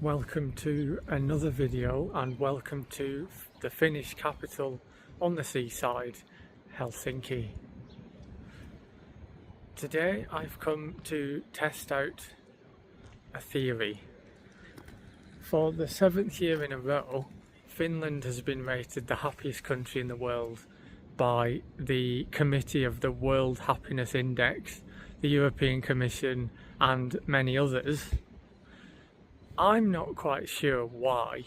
Welcome to another video and welcome to the Finnish capital on the seaside, Helsinki. Today I've come to test out a theory. For the 7th year in a row, Finland has been rated the happiest country in the world by the committee of the World Happiness Index, the European Commission and many others. I'm not quite sure why,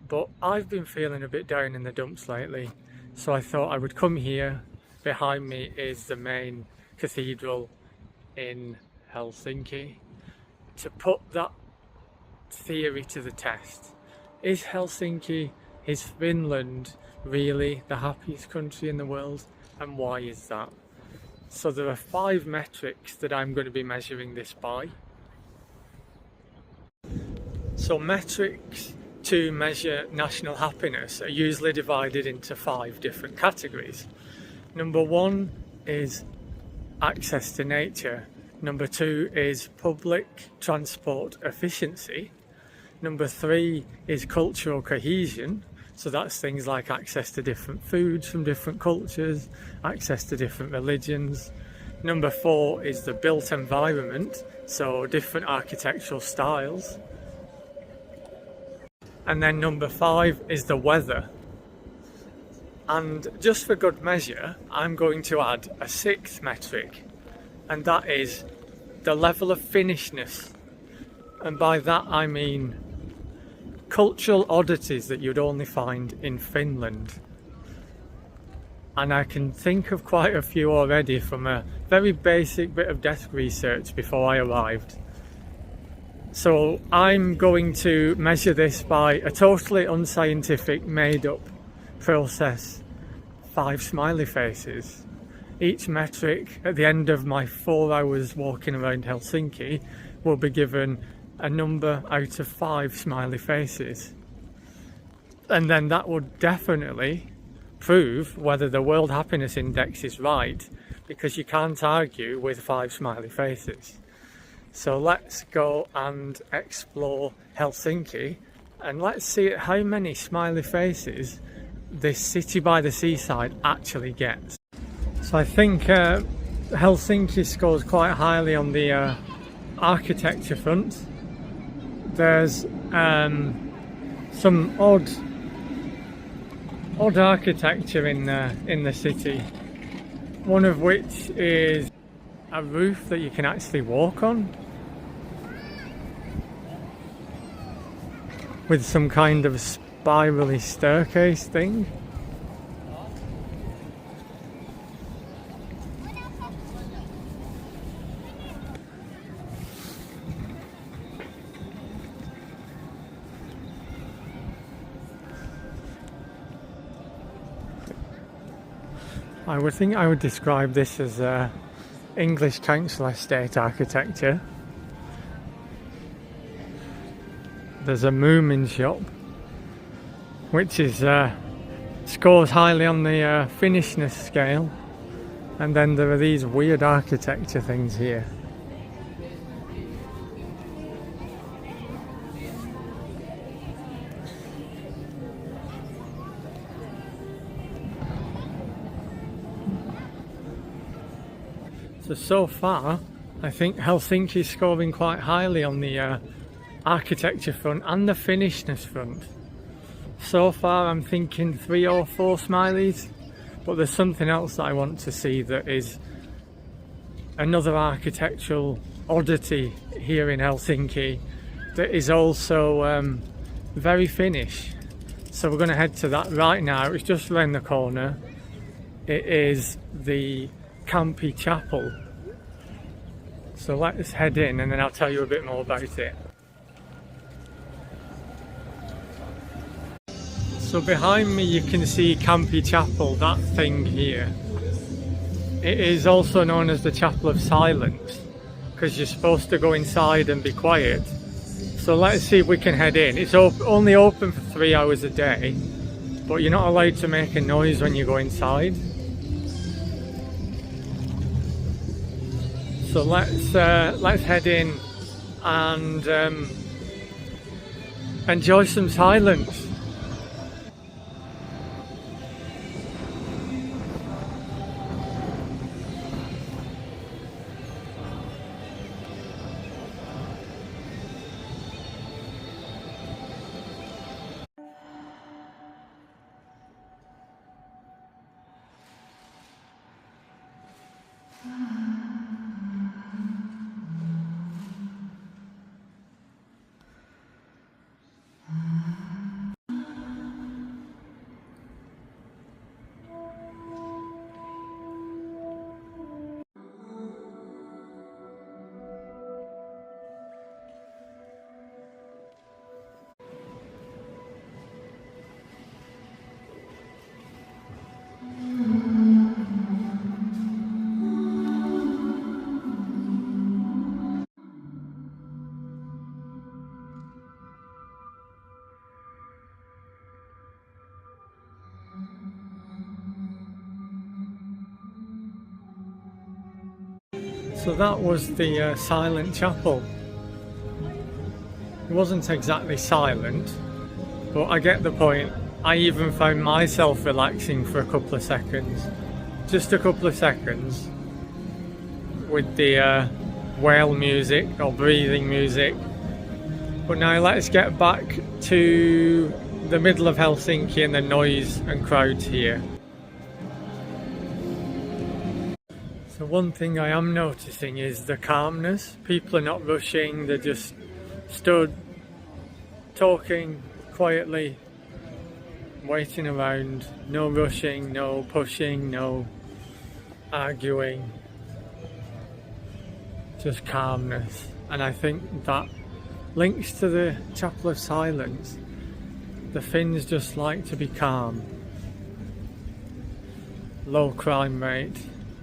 but I've been feeling a bit down in the dumps lately, so I thought I would come here. Behind me is the main cathedral in Helsinki to put that theory to the test. Is Helsinki, is Finland really the happiest country in the world, and why is that? So there are 5 metrics that I'm going to be measuring this by. So metrics to measure national happiness are usually divided into 5 different categories. Number 1 is access to nature. Number 2 is public transport efficiency. Number 3 is cultural cohesion. So that's things like access to different foods from different cultures, access to different religions. Number 4 is the built environment, so different architectural styles. And then number 5 is the weather. And just for good measure, I'm going to add a 6th metric, and that is the level of Finnishness. And by that I mean cultural oddities that you'd only find in Finland. And I can think of quite a few already from a very basic bit of desk research before I arrived. So I'm going to measure this by a totally unscientific, made-up process. 5 smiley faces. Each metric at the end of my 4 hours walking around Helsinki will be given a number out of 5 smiley faces. And then that would definitely prove whether the World Happiness Index is right, because you can't argue with 5 smiley faces. So let's go and explore Helsinki and let's see how many smiley faces this city by the seaside actually gets. So I think Helsinki scores quite highly on the architecture front. There's some odd architecture in the city, one of which is a roof that you can actually walk on, with some kind of spirally staircase thing. I would describe this as English council estate architecture. There's a Moomin shop, which is scores highly on the Finnishness scale, and then there are these weird architecture things here. So far, I think Helsinki is scoring quite highly on the architecture front and the Finnishness front. So far I'm thinking 3 or 4 smileys, but there's something else that I want to see that is another architectural oddity here in Helsinki that is also very Finnish. So we're going to head to that right now. It's just around the corner. It is the Kamppi Chapel. So let's head in and then I'll tell you a bit more about it. So behind me you can see Kamppi Chapel, that thing here. It is also known as the Chapel of Silence, because you're supposed to go inside and be quiet. So let's see if we can head in. It's only open for 3 hours a day, but you're not allowed to make a noise when you go inside. So let's head in and enjoy some silence. So that was the silent chapel. It wasn't exactly silent, but I get the point. I even found myself relaxing for a couple of seconds. Just a couple of seconds with the whale music or breathing music. But now let's get back to the middle of Helsinki and the noise and crowds here. So one thing I am noticing is the calmness. People are not rushing, they're just stood, talking quietly, waiting around. No rushing, no pushing, no arguing. Just calmness. And I think that links to the Chapel of Silence. The Finns just like to be calm. Low crime rate.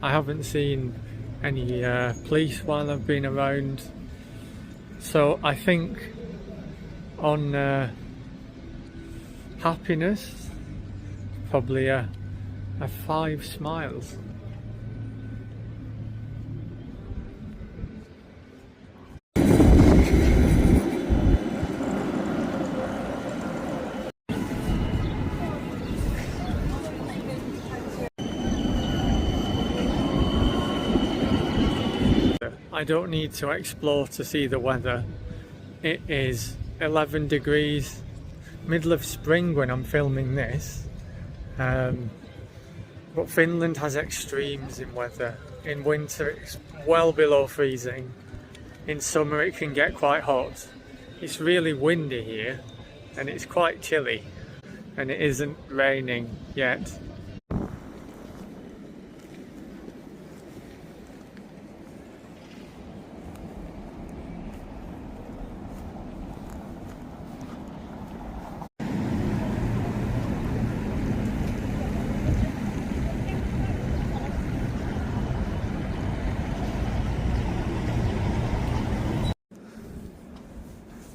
I haven't seen any police while I've been around, so I think on happiness, probably a 5 smiles. I don't need to explore to see the weather. It is 11 degrees, middle of spring when I'm filming this, but Finland has extremes in weather. In winter it's well below freezing, in summer it can get quite hot. It's really windy here and it's quite chilly, and it isn't raining yet.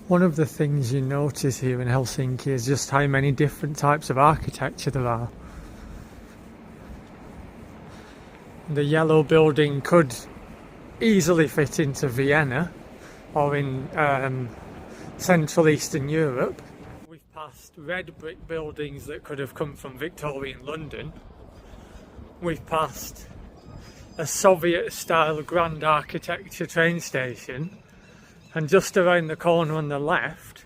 One of the things you notice here in Helsinki is just how many different types of architecture there are. The yellow building could easily fit into Vienna or in Central Eastern Europe. We've passed red brick buildings that could have come from Victorian London. We've passed a Soviet-style grand architecture train station. And just around the corner on the left,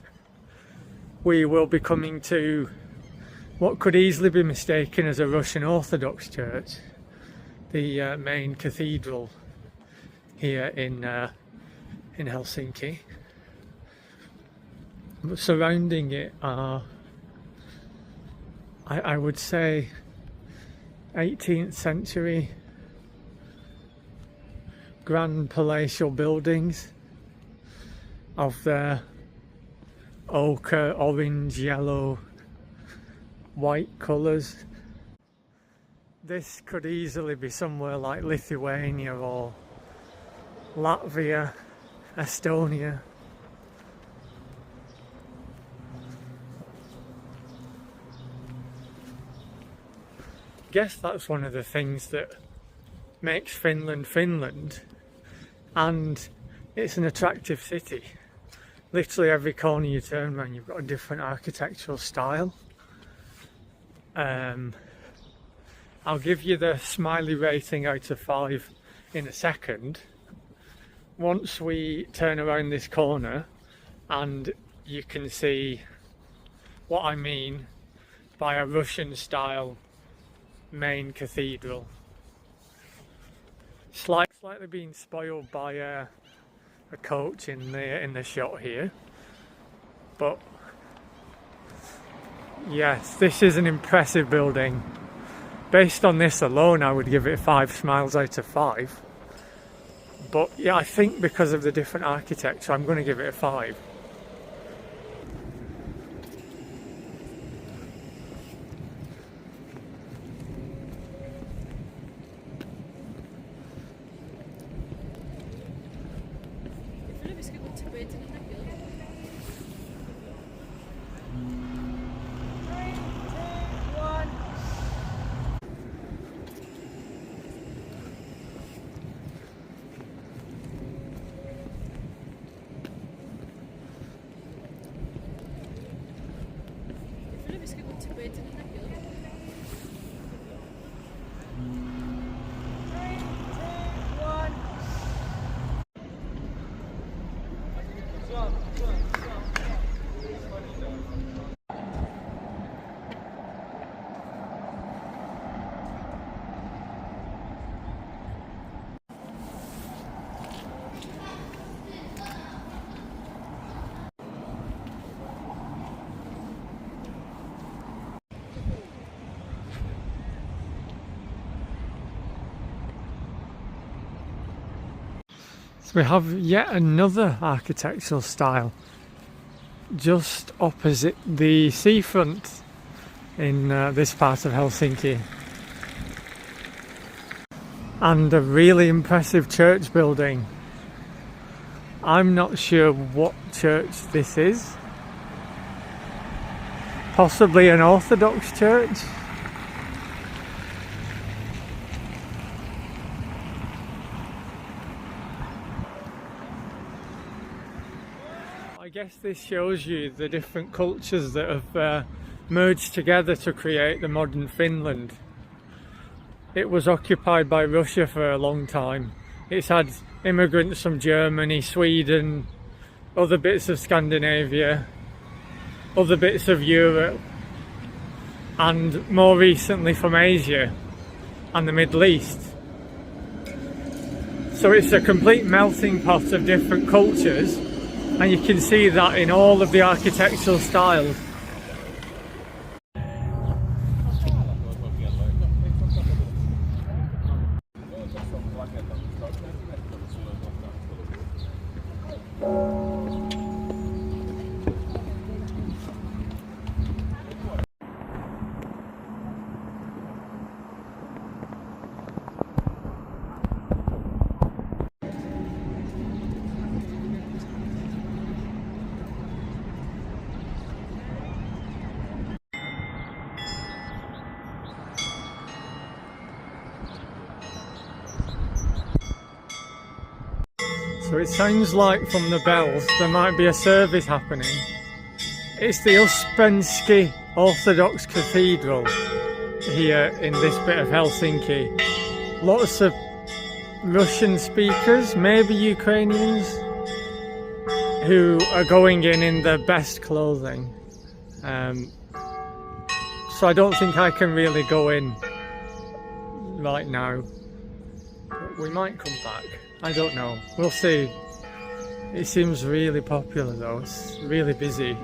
we will be coming to what could easily be mistaken as a Russian Orthodox church, the main cathedral here in Helsinki. But surrounding it are, I would say, 18th century grand palatial buildings of the ochre, orange, yellow, white colours. This could easily be somewhere like Lithuania or Latvia, Estonia. I guess that's one of the things that makes Finland Finland, and it's an attractive city. literally every corner you turn around you've got a different architectural style. I'll give you the smiley rating out of 5 in a second once we turn around this corner and you can see what I mean by a Russian style main cathedral. Slightly being spoiled by a coach in the shot here, but yes, this is an impressive building. Based on this alone I would give it 5 smiles out of 5, but yeah, I think because of the different architecture I'm going to give it a 5. So we have yet another architectural style just opposite the seafront in this part of Helsinki, and a really impressive church building. I'm not sure what church this is, possibly an Orthodox church. I guess this shows you the different cultures that have merged together to create the modern Finland. It was occupied by Russia for a long time. It's had immigrants from Germany, Sweden, other bits of Scandinavia, other bits of Europe, and more recently from Asia and the Middle East. So it's a complete melting pot of different cultures, and you can see that in all of the architectural styles. So it sounds like from the bells there might be a service happening. It's the Uspenski Orthodox Cathedral here in this bit of Helsinki. Lots of Russian speakers, maybe Ukrainians, who are going in their best clothing. So I don't think I can really go in right now. But we might come back. I don't know. We'll see. It seems really popular though. It's really busy.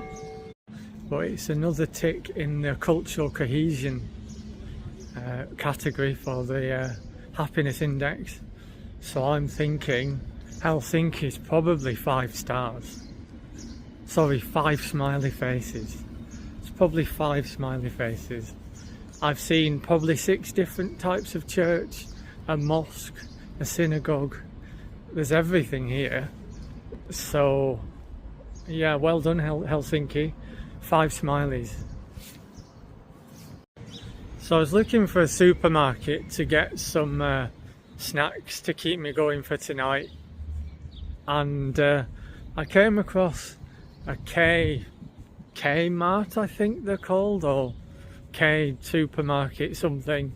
But it's another tick in the cultural cohesion category for the happiness index. So I'm thinking Helsinki is probably 5 stars. Sorry, 5 smiley faces. It's probably 5 smiley faces. I've seen probably 6 different types of church, a mosque, a synagogue. There's everything here. So yeah, well done Helsinki. 5 smileys. So I was looking for a supermarket to get some snacks to keep me going for tonight, and I came across a K Mart, I think they're called, or K supermarket something,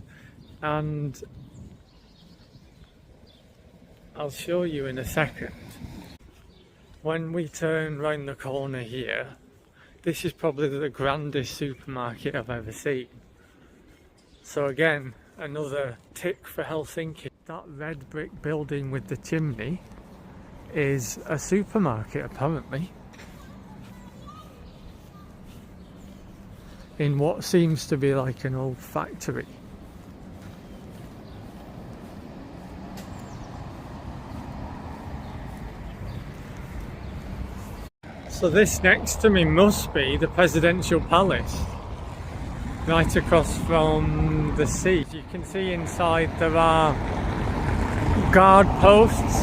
and I'll show you in a second. When we turn round the corner here, this is probably the grandest supermarket I've ever seen. So again, another tick for Helsinki. That red brick building with the chimney is a supermarket apparently, in what seems to be like an old factory. So this next to me must be the presidential palace, right across from the sea. You can see inside there are guard posts,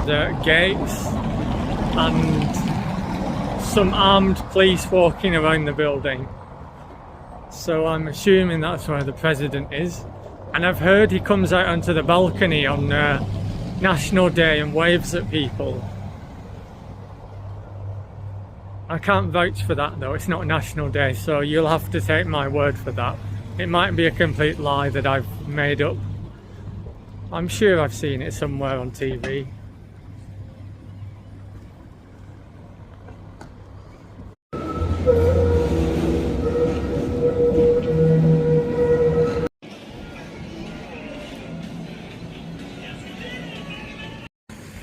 there are gates, and some armed police walking around the building. So I'm assuming that's where the president is. And I've heard he comes out onto the balcony on National Day and waves at people. I can't vouch for that though, it's not National Day, so you'll have to take my word for that. It might be a complete lie that I've made up. I'm sure I've seen it somewhere on TV.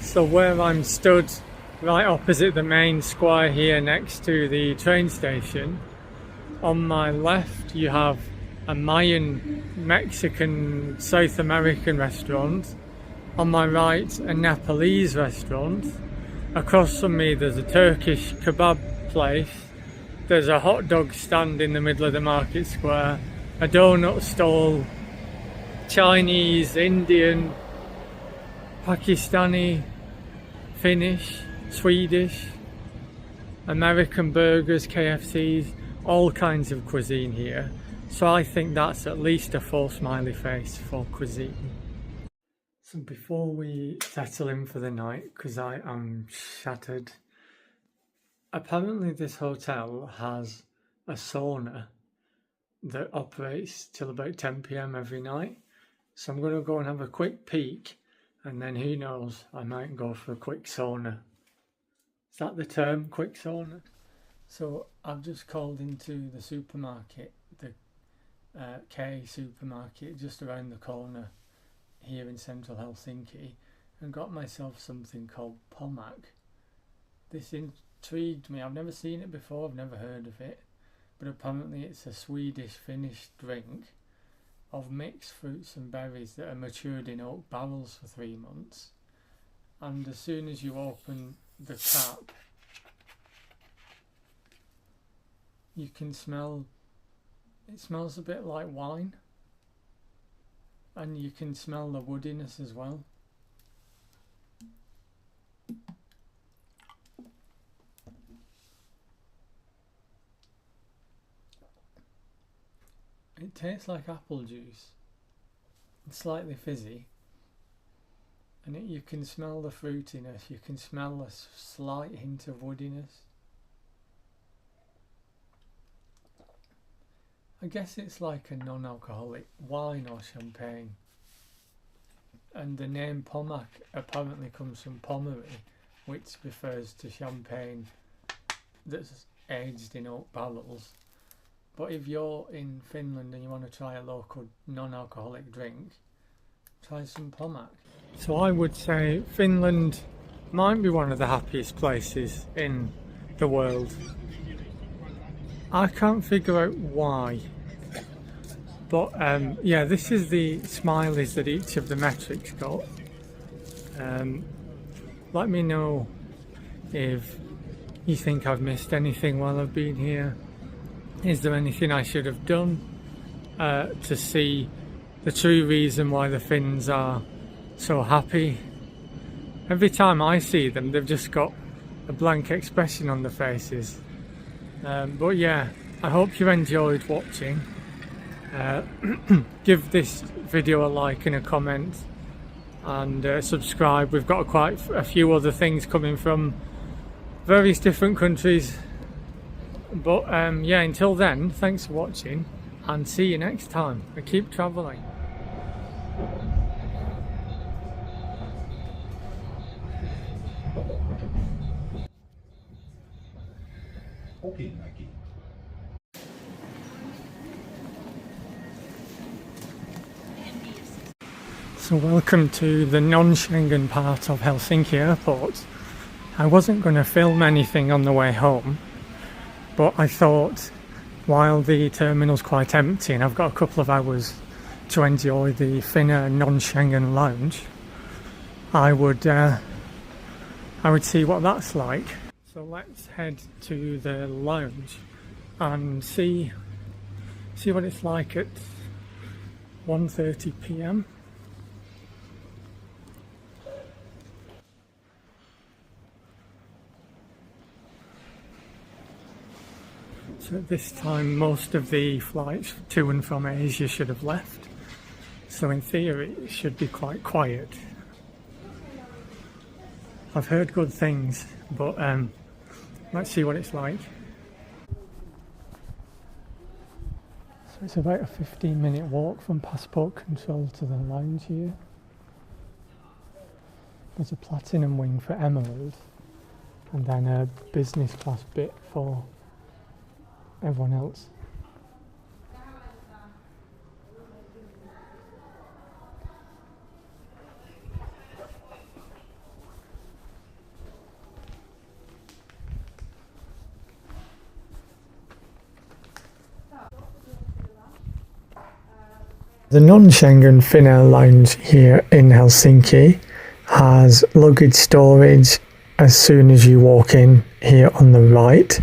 So where I'm stood, right opposite the main square here next to the train station, on my left you have a Mayan Mexican South American restaurant, on my right a Nepalese restaurant, across from me there's a Turkish kebab place, there's a hot dog stand in the middle of the market square, a donut stall, Chinese, Indian, Pakistani, Finnish, Swedish, American burgers, KFCs, all kinds of cuisine here. So I think that's at least a 4 smiley face for cuisine. So before we settle in for the night, because I am shattered, apparently this hotel has a sauna that operates till about 10 PM every night. So I'm going to go and have a quick peek, and then who knows, I might go for a quick sauna. Is that the term, quick sauna? So I've just called into the supermarket, the K supermarket just around the corner here in central Helsinki, and got myself something called Pommac. This intrigued me. I've never seen it before, I've never heard of it, but apparently it's a Swedish Finnish drink of mixed fruits and berries that are matured in oak barrels for 3 months. And as soon as you open the cap, you can smell, it smells a bit like wine, and you can smell the woodiness as well. It tastes like apple juice. It's slightly fizzy, and you can smell the fruitiness, you can smell a slight hint of woodiness. I guess it's like a non-alcoholic wine or champagne. And the name Pommac apparently comes from Pommery, which refers to champagne that's aged in oak barrels. But if you're in Finland and you want to try a local non-alcoholic drink, try some Pommac. So I would say Finland might be one of the happiest places in the world. I can't figure out why. But yeah, this is the smileys that each of the metrics got. Let me know if you think I've missed anything while I've been here. Is there anything I should have done to see the true reason why the Finns are so happy? Every time I see them, they've just got a blank expression on their faces. But yeah, I hope you enjoyed watching. Give this video a like and a comment. and subscribe. We've got quite a few other things coming from various different countries. But yeah, until then, thanks for watching and see you next time. And keep travelling. So welcome to the non-Schengen part of Helsinki airport. I wasn't going to film anything on the way home, but I thought while the terminal's quite empty and I've got a couple of hours to enjoy the Finnish non-Schengen lounge, I would see what that's like. So let's head to the lounge and see what it's like at 1:30 p.m. So at this time most of the flights to and from Asia should have left, so in theory it should be quite quiet. I've heard good things, but let's see what it's like. So it's about a 15-minute walk from passport control to the lounge here. There's a platinum wing for Emerald and then a business class bit for everyone else. The non-Schengen Finnair lounge here in Helsinki has luggage storage as soon as you walk in here on the right.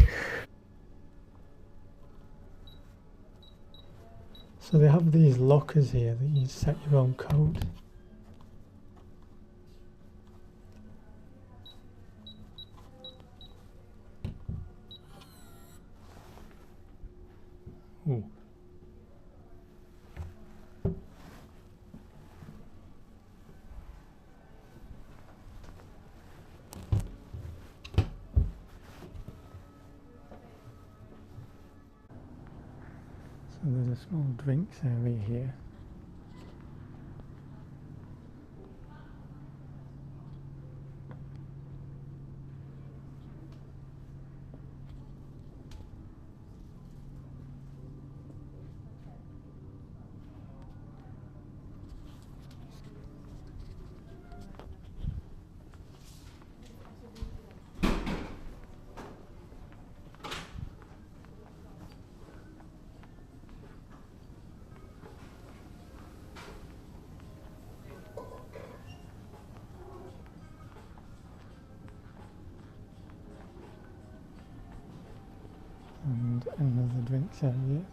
So they have these lockers here that you set your own code. Ooh. So there's a small drinks area here. And another drinks area.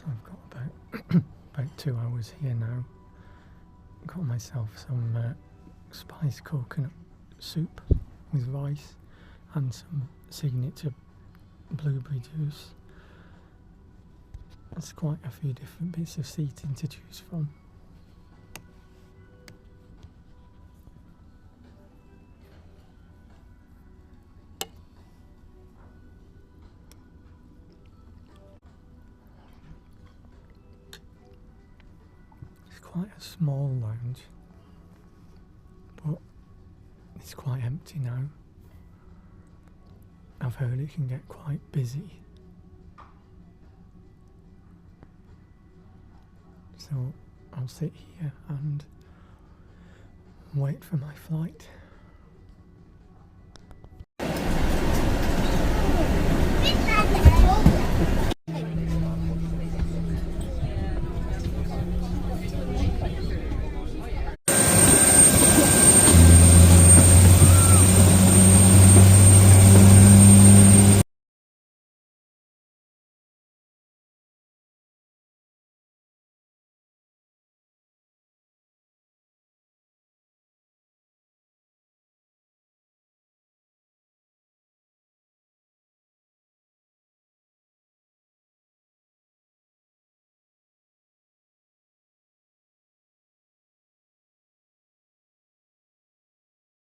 I've got about 2 hours here now. Got myself some spiced coconut soup with rice and some signature blueberry juice. There's quite a few different bits of seating to choose from. Quite a small lounge, but it's quite empty now. I've heard it can get quite busy, so I'll sit here and wait for my flight.